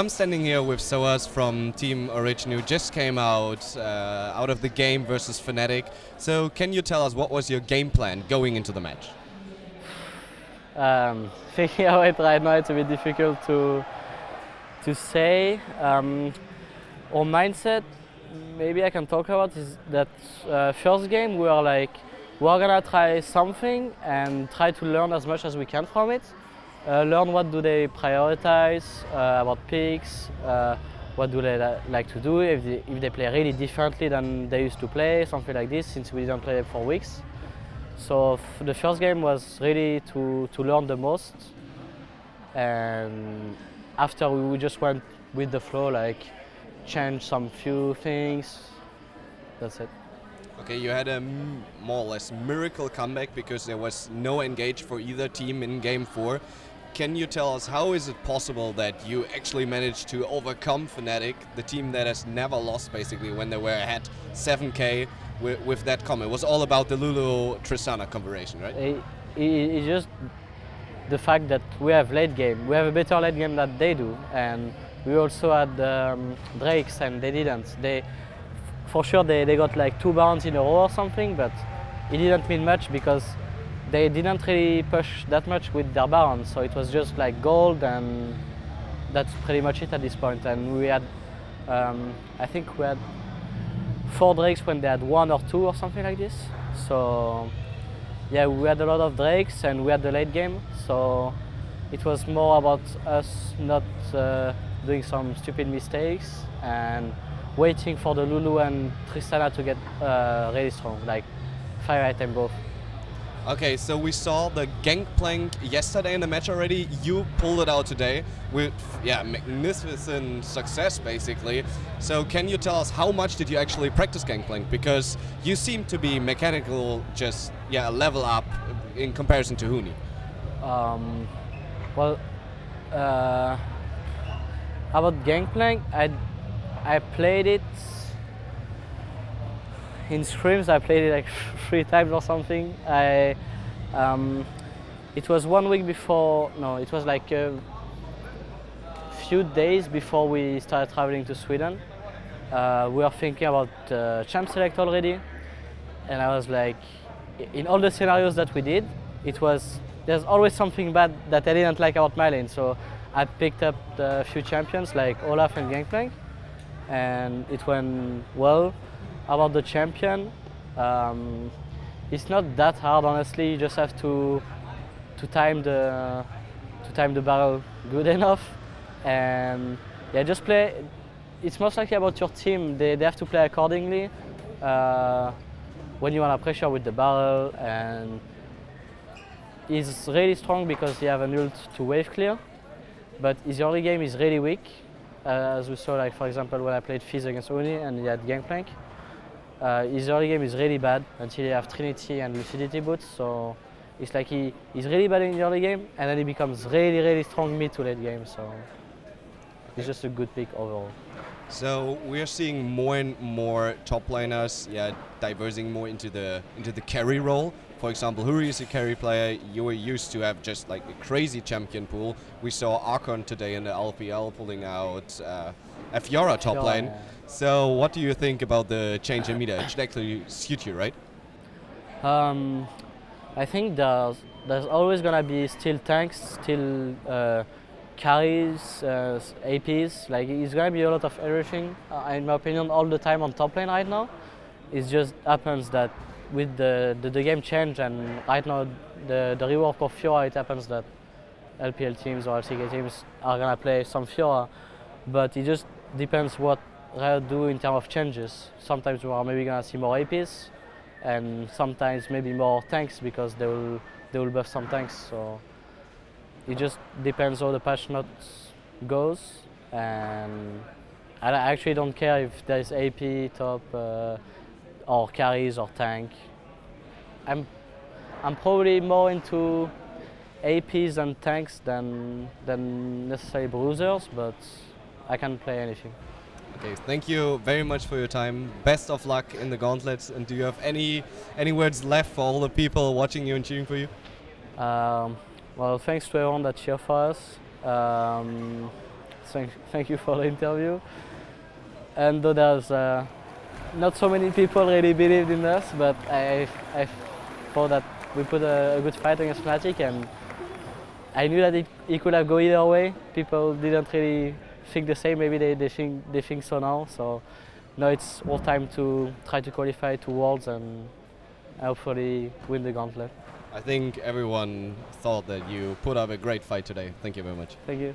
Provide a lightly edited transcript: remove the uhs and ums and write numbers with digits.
I'm standing here with sOAZ from Team Origin, who just came out of the game versus Fnatic. So can you tell us what was your game plan going into the match? Thinking about it right now, it's a bit difficult to say. Our mindset, maybe I can talk about, is that first game we are like, we're gonna try something and try to learn as much as we can from it. Learn what do they prioritize about picks, what do they like to do, if they play really differently than they used to play, something like this, since we didn't play for weeks. So the first game was really to learn the most, and after we just went with the flow, like change some few things, that's it. Okay, you had a more or less miracle comeback because there was no engage for either team in Game 4. Can you tell us how is it possible that you actually managed to overcome Fnatic, the team that has never lost basically when they were ahead 7K with that comeback? It was all about the Lulu-Tristana combination, right? It's just the fact that we have late game. We have a better late game than they do, and we also had Drakes and they didn't. For sure they got like 2 barons in a row or something, but it didn't mean much because they didn't really push that much with their barons, so it was just like gold, and that's pretty much it at this point. And we had, I think we had 4 Drakes when they had 1 or 2 or something like this. So yeah, we had a lot of Drakes and we had the late game, so it was more about us not doing some stupid mistakes and waiting for the Lulu and Tristana to get really strong, like 5 item both. Okay, so we saw the Gangplank yesterday in the match already. You pulled it out today with magnificent success basically. So can you tell us how much did you actually practice Gangplank? Because you seem to be mechanical, just a level up in comparison to Huni. About Gangplank, I played it in scrims. I played it like 3 times or something. It was 1 week before, no, it was like a few days before we started traveling to Sweden. We were thinking about champ select already, and I was like, in all the scenarios that we did, there's always something bad that I didn't like about my lane. So I picked up a few champions like Olaf and Gangplank, and it went well. About the champion, it's not that hard, honestly. You just have to time the barrel good enough, and yeah, just play. It's most likely about your team. They have to play accordingly when you want to pressure with the barrel, and he's really strong because he have an ult to wave clear, but his early game is really weak, as we saw, like for example when I played Fizz against Uni and he had Gangplank. His early game is really bad until you have Trinity and Lucidity boots, so it's like he's really bad in the early game and then he becomes really strong mid to late game, so it's just a good pick overall. So we're seeing more and more top laners diverging more into the carry role. For example, Huri is a carry player. You were used to have just like a crazy champion pool. We saw Archon today in the LPL pulling out a Fiora top lane. Yeah. So what do you think about the change in meta? It should actually suit you, right? I think there's always gonna be still tanks, still carries, APs. Like it's gonna be a lot of everything. In my opinion, all the time on top lane right now. It just happens that with the game change, and right now the rework of Fiora, it happens that LPL teams or LCK teams are gonna play some Fiora, but it just depends what Riot do in terms of changes. Sometimes we are maybe gonna see more APs, and sometimes maybe more tanks because they will buff some tanks. So it just depends how the patch notes goes, and I actually don't care if there is AP top or carries or tank. I'm probably more into APs and tanks than necessarily bruisers, but I can play anything. Okay, thank you very much for your time. Best of luck in the gauntlets. And do you have any words left for all the people watching you and cheering for you? Well, thanks to everyone that cheered for us. thank you for the interview. And though there's not so many people really believed in us, but I thought that we put a good fight against Fnatic, and I knew that it could have gone either way. People didn't really think the same. Maybe they think so now. So now it's all time to try to qualify to Worlds and hopefully win the gauntlet. I think everyone thought that you put up a great fight today. Thank you very much. Thank you.